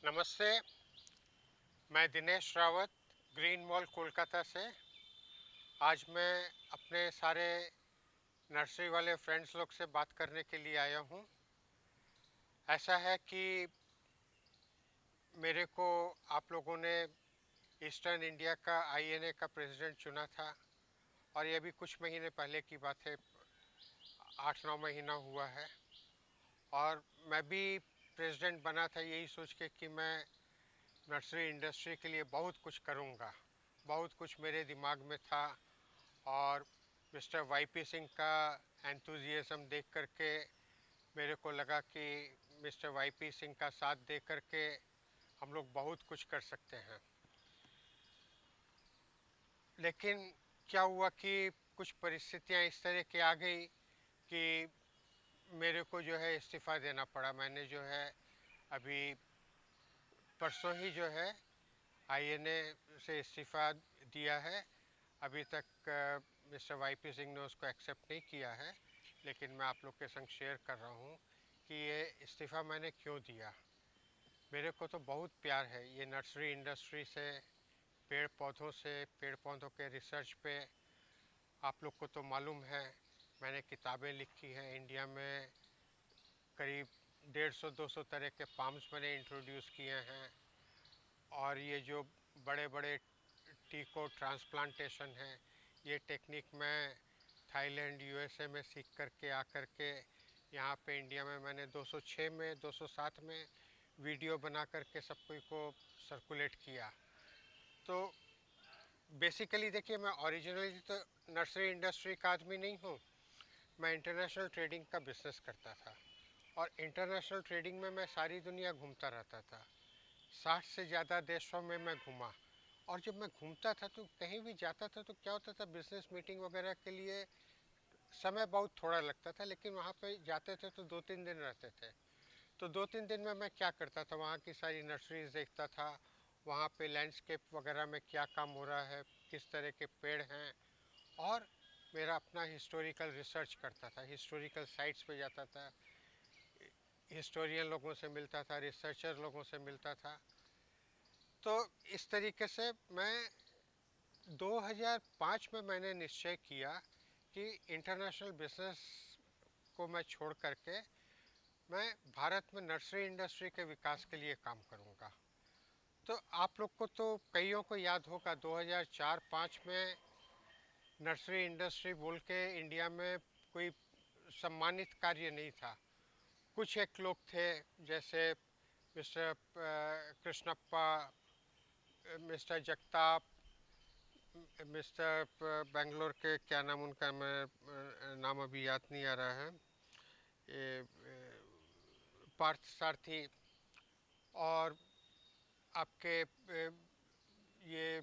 नमस्ते। मैं Dinesh Rawat green mall Kolkata से। आज मैं अपने सारे नर्सरी वाले फ्रेंड्स लोग से बात करने के लिए आया हूँ। ऐसा है कि मेरे को आप लोगों ने ईस्टर्न इंडिया का आईएनए का प्रेसिडेंट चुना था और ये भी कुछ महीने पहले की बात है, 8-9 महीना हुआ है। और मैं भी प्रेसिडेंट बना था यही सोच के कि मैं नर्सरी इंडस्ट्री के लिए बहुत कुछ करूँगा। बहुत कुछ मेरे दिमाग में था और मिस्टर वाईपी सिंह का एंथुजियाज्म देख करके मेरे को लगा कि मिस्टर वाईपी सिंह का साथ दे करके हम लोग बहुत कुछ कर सकते हैं। लेकिन क्या हुआ कि कुछ परिस्थितियां इस तरह की आ गई कि मेरे को जो है इस्तीफ़ा देना पड़ा। मैंने जो है अभी परसों ही जो है आईएनए से इस्तीफ़ा दिया है। अभी तक मिस्टर वाईपी सिंह ने उसको एक्सेप्ट नहीं किया है, लेकिन मैं आप लोग के संग शेयर कर रहा हूँ कि ये इस्तीफ़ा मैंने क्यों दिया। मेरे को तो बहुत प्यार है ये नर्सरी इंडस्ट्री से, पेड़ पौधों से, पेड़ पौधों के रिसर्च पे। आप लोग को तो मालूम है मैंने किताबें लिखी हैं। इंडिया में करीब 150-200 तरह के पाम्स मैंने इंट्रोड्यूस किए हैं। और ये जो बड़े बड़े टीको ट्रांसप्लांटेशन है, ये टेक्निक मैं थाईलैंड यूएसए में सीख करके आकर के यहाँ पे इंडिया में मैंने 206 में 207 में वीडियो बना करके सब कोई को सर्कुलेट किया। तो बेसिकली देखिए, मैं ओरिजिनली तो नर्सरी इंडस्ट्री का आदमी नहीं हूँ। मैं इंटरनेशनल ट्रेडिंग का बिजनेस करता था और इंटरनेशनल ट्रेडिंग में मैं सारी दुनिया घूमता रहता था। 60 से ज़्यादा देशों में मैं घूमा। और जब मैं घूमता था तो कहीं भी जाता था तो क्या होता था, बिजनेस मीटिंग वगैरह के लिए समय बहुत थोड़ा लगता था, लेकिन वहाँ पे जाते थे तो 2-3 दिन रहते थे। तो 2-3 दिन में मैं क्या करता था, वहाँ की सारी नर्सरीज देखता था, वहाँ पे लैंडस्केप वगैरह में क्या काम हो रहा है, किस तरह के पेड़ हैं। और मेरा अपना हिस्टोरिकल रिसर्च करता था, हिस्टोरिकल साइट्स पे जाता था, हिस्टोरियन लोगों से मिलता था, रिसर्चर लोगों से मिलता था। तो इस तरीके से मैं 2005 में मैंने निश्चय किया कि इंटरनेशनल बिजनेस को मैं छोड़ करके मैं भारत में नर्सरी इंडस्ट्री के विकास के लिए काम करूंगा। तो आप लोग को तो कईयों को याद होगा 2004-5 में नर्सरी इंडस्ट्री बोल के इंडिया में कोई सम्मानित कार्य नहीं था। कुछ एक लोग थे जैसे mister Krishnappa, mister Jagtap, mister Bangalore के क्या नाम उनका, मैं नाम अभी याद नहीं आ रहा है, ये पार्थ सारथी। और आपके ये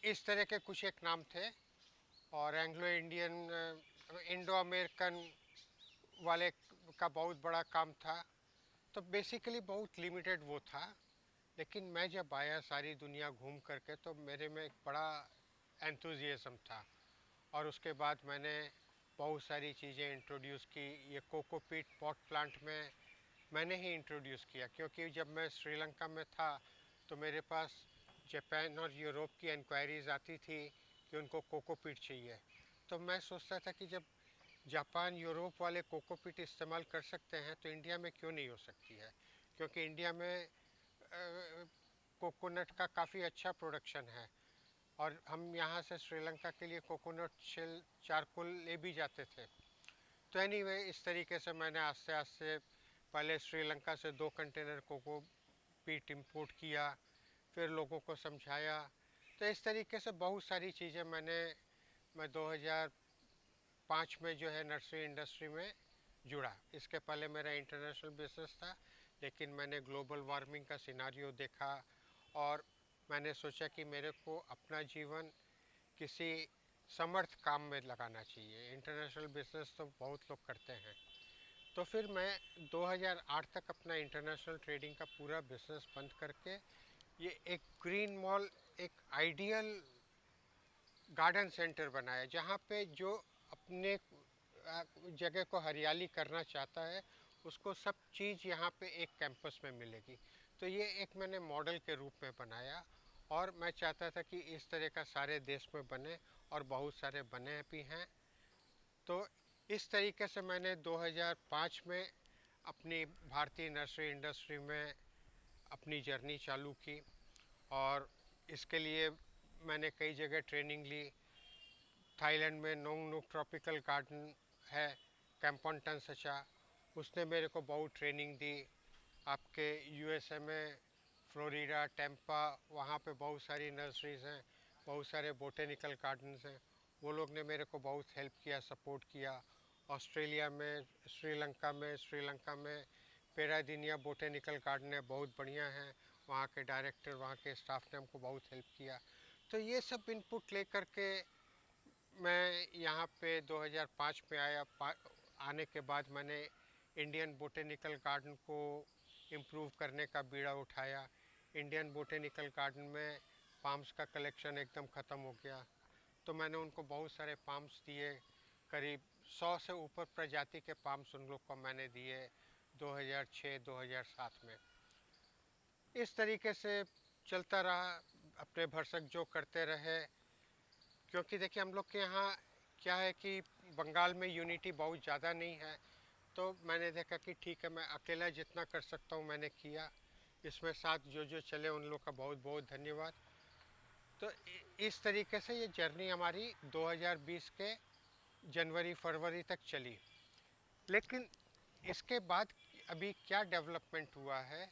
इस तरह के कुछ एक नाम थे। और एंग्लो इंडियन, इंडो अमेरिकन वाले का बहुत बड़ा काम था। तो बेसिकली बहुत लिमिटेड वो था। लेकिन मैं जब आया सारी दुनिया घूम करके तो मेरे में एक बड़ा एंथुजियाज्म था। और उसके बाद मैंने बहुत सारी चीज़ें इंट्रोड्यूस की। ये कोकोपीट पॉट प्लांट में मैंने ही इंट्रोड्यूस किया, क्योंकि जब मैं श्रीलंका में था तो मेरे पास जापान और यूरोप की इंक्वायरीज आती थी कि उनको कोकोपीट चाहिए। तो मैं सोचता था कि जब जापान यूरोप वाले कोकोपीट इस्तेमाल कर सकते हैं तो इंडिया में क्यों नहीं हो सकती है। क्योंकि इंडिया में कोकोनट का काफ़ी अच्छा प्रोडक्शन है। और हम यहाँ से श्रीलंका के लिए कोकोनट शेल चारकोल ले भी जाते थे। तो एनीवे, इस तरीके से मैंने आस्ते आस्ते पहले श्रीलंका से 2 कंटेनर कोको पीट इंपोर्ट किया, फिर लोगों को समझाया। तो इस तरीके से बहुत सारी चीज़ें मैं 2005 में जो है नर्सरी इंडस्ट्री में जुड़ा। इसके पहले मेरा इंटरनेशनल बिजनेस था, लेकिन मैंने ग्लोबल वार्मिंग का सिनारियो देखा और मैंने सोचा कि मेरे को अपना जीवन किसी समर्थ काम में लगाना चाहिए। इंटरनेशनल बिजनेस तो बहुत लोग करते हैं। तो फिर मैं 2008 तक अपना इंटरनेशनल ट्रेडिंग का पूरा बिजनेस बंद करके ये एक ग्रीन मॉल, एक आइडियल गार्डन सेंटर बनाया, जहाँ पे जो अपने जगह को हरियाली करना चाहता है उसको सब चीज़ यहाँ पे एक कैंपस में मिलेगी। तो ये एक मैंने मॉडल के रूप में बनाया और मैं चाहता था कि इस तरह का सारे देश में बने और बहुत सारे बने भी हैं। तो इस तरीके से मैंने 2005 में अपनी भारतीय नर्सरी इंडस्ट्री में अपनी जर्नी चालू की और इसके लिए मैंने कई जगह ट्रेनिंग ली। थाईलैंड में नोंगनुक ट्रॉपिकल गार्डन है, कैंपोंटन सचा, उसने मेरे को बहुत ट्रेनिंग दी। आपके यूएसए में फ्लोरिडा टेम्पा, वहाँ पे बहुत सारी नर्सरीज हैं, बहुत सारे बोटेनिकल गार्डन्स हैं, वो लोग ने मेरे को बहुत हेल्प किया, सपोर्ट किया। ऑस्ट्रेलिया में, श्रीलंका में पेरादीनिया बोटेनिकल गार्डन है, बहुत बढ़िया है, वहाँ के डायरेक्टर, वहाँ के स्टाफ ने हमको बहुत हेल्प किया। तो ये सब इनपुट लेकर के मैं यहाँ पे 2005 में आया। आने के बाद मैंने इंडियन बोटेनिकल गार्डन को इम्प्रूव करने का बीड़ा उठाया। इंडियन बोटेनिकल गार्डन में पाम्स का कलेक्शन एकदम ख़त्म हो गया, तो मैंने उनको बहुत सारे पाम्स दिए। करीब 100 से ऊपर प्रजाति के पाम्स उन लोग को मैंने दिए 2006-2007 में। इस तरीके से चलता रहा, अपने भरसक जो करते रहे। क्योंकि देखिए हम लोग के यहाँ क्या है कि बंगाल में यूनिटी बहुत ज़्यादा नहीं है, तो मैंने देखा कि ठीक है, मैं अकेला जितना कर सकता हूँ मैंने किया। इसमें साथ जो जो चले उन लोग का बहुत बहुत धन्यवाद। तो इस तरीके से ये जर्नी हमारी 2020 के जनवरी फरवरी तक चली। लेकिन इसके बाद अभी क्या डेवलपमेंट हुआ है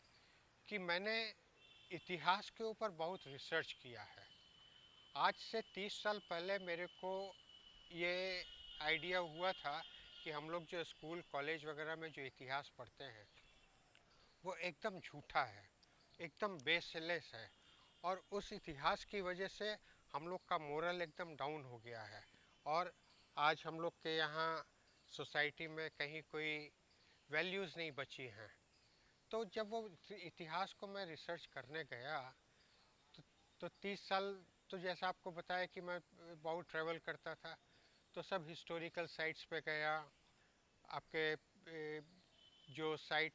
कि मैंने इतिहास के ऊपर बहुत रिसर्च किया है। आज से 30 साल पहले मेरे को ये आइडिया हुआ था कि हम लोग जो स्कूल कॉलेज वगैरह में जो इतिहास पढ़ते हैं वो एकदम झूठा है, एकदम बेसलेस है, और उस इतिहास की वजह से हम लोग का मोरल एकदम डाउन हो गया है। और आज हम लोग के यहाँ सोसाइटी में कहीं कोई वैल्यूज़ नहीं बची हैं। तो जब वो इतिहास को मैं रिसर्च करने गया तो, 30 साल, तो जैसा आपको बताया कि मैं बहुत ट्रैवल करता था, तो सब हिस्टोरिकल साइट्स पे गया। आपके जो साइट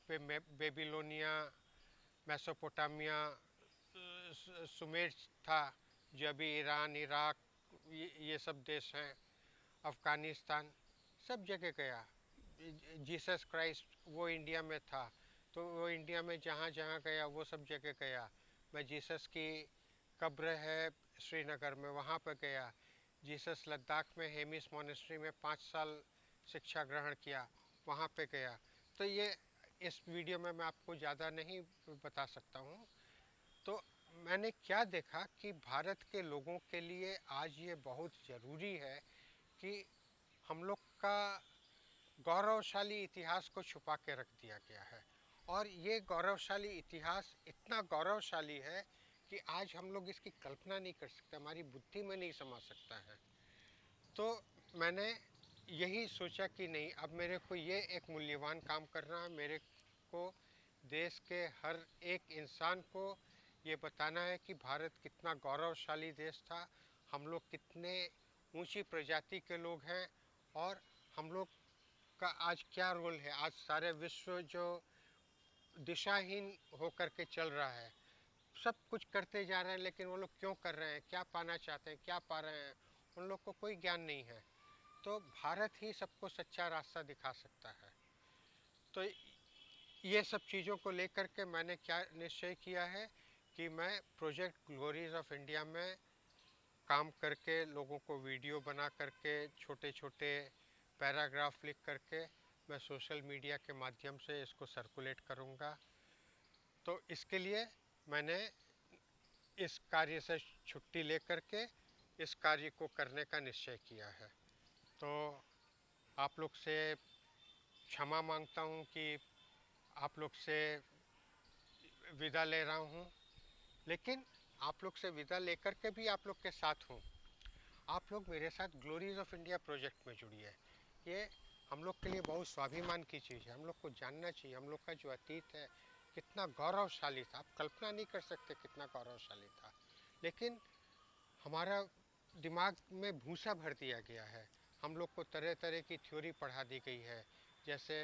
पे बेबीलोनिया, मेसोपोटामिया, सुमेर था जो अभी ईरान, इराक, ये सब देश हैं, अफ़गानिस्तान, सब जगह गया। जीसस क्राइस्ट वो इंडिया में था, तो वो इंडिया में जहाँ जहाँ गया वो सब जगह गया। मैं जीसस की कब्र है श्रीनगर में, वहाँ पर गया। जीसस लद्दाख में हेमिस मोनेस्ट्री में 5 साल शिक्षा ग्रहण किया, वहाँ पे गया। तो ये इस वीडियो में मैं आपको ज़्यादा नहीं बता सकता हूँ। तो मैंने क्या देखा कि भारत के लोगों के लिए आज ये बहुत ज़रूरी है कि हम लोग का गौरवशाली इतिहास को छुपा के रख दिया गया है। और ये गौरवशाली इतिहास इतना गौरवशाली है कि आज हम लोग इसकी कल्पना नहीं कर सकते, हमारी बुद्धि में नहीं समा सकता है। तो मैंने यही सोचा कि नहीं, अब मेरे को ये एक मूल्यवान काम करना है। मेरे को देश के हर एक इंसान को ये बताना है कि भारत कितना गौरवशाली देश था, हम लोग कितने ऊंची प्रजाति के लोग हैं, और हम लोग का आज क्या रोल है। आज सारे विश्व जो दिशाहीन होकर के चल रहा है, सब कुछ करते जा रहे हैं, लेकिन वो लोग क्यों कर रहे हैं, क्या पाना चाहते हैं, क्या पा रहे हैं, उन लोग को कोई ज्ञान नहीं है। तो भारत ही सबको सच्चा रास्ता दिखा सकता है। तो ये सब चीज़ों को लेकर के मैंने क्या निश्चय किया है कि मैं प्रोजेक्ट ग्लोरीज ऑफ इंडिया में काम करके, लोगों को वीडियो बना करके, छोटे छोटे पैराग्राफ लिख करके मैं सोशल मीडिया के माध्यम से इसको सर्कुलेट करूँगा। तो इसके लिए मैंने इस कार्य से छुट्टी लेकर के इस कार्य को करने का निश्चय किया है। तो आप लोग से क्षमा मांगता हूँ कि आप लोग से विदा ले रहा हूँ, लेकिन आप लोग से विदा लेकर के भी आप लोग के साथ हूँ। आप लोग मेरे साथ ग्लोरीज ऑफ इंडिया प्रोजेक्ट में जुड़िए। ये हम लोग के लिए बहुत स्वाभिमान की चीज़ है, हम लोग को जानना चाहिए हम लोग का जो अतीत है कितना गौरवशाली था। आप कल्पना नहीं कर सकते कितना गौरवशाली था, लेकिन हमारा दिमाग में भूसा भर दिया गया है। हम लोग को तरह तरह की थ्योरी पढ़ा दी गई है, जैसे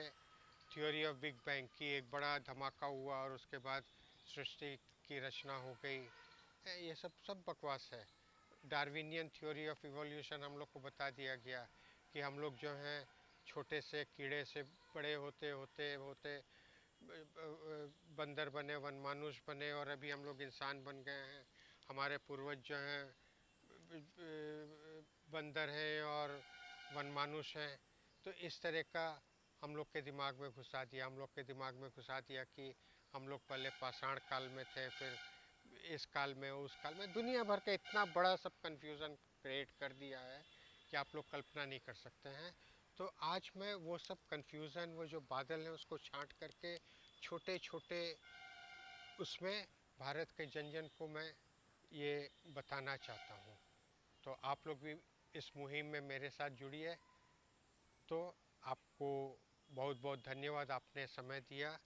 थ्योरी ऑफ बिग बैंग की एक बड़ा धमाका हुआ और उसके बाद सृष्टि की रचना हो गई, ये सब सब बकवास है। डार्विनियन थ्योरी ऑफ इवोल्यूशन हम लोग को बता दिया गया कि हम लोग जो हैं छोटे से कीड़े से बड़े होते होते होते बंदर बने, वनमानुष बने, और अभी हम लोग इंसान बन गए हैं। हमारे पूर्वज जो हैं बंदर हैं और वनमानुष हैं। तो इस तरह का हम लोग के दिमाग में घुसा दिया, हम लोग के दिमाग में घुसा दिया कि हम लोग पहले पाषाण काल में थे, फिर इस काल में, उस काल में, दुनिया भर का इतना बड़ा सब कंफ्यूजन क्रिएट कर दिया है कि आप लोग कल्पना नहीं कर सकते हैं। तो आज मैं वो सब कंफ्यूजन, वो जो बादल है उसको छांट करके छोटे छोटे उसमें भारत के जन जन को मैं ये बताना चाहता हूँ। तो आप लोग भी इस मुहिम में मेरे साथ जुड़िए। तो आपको बहुत बहुत धन्यवाद, आपने समय दिया।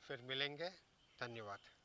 फिर मिलेंगे। धन्यवाद।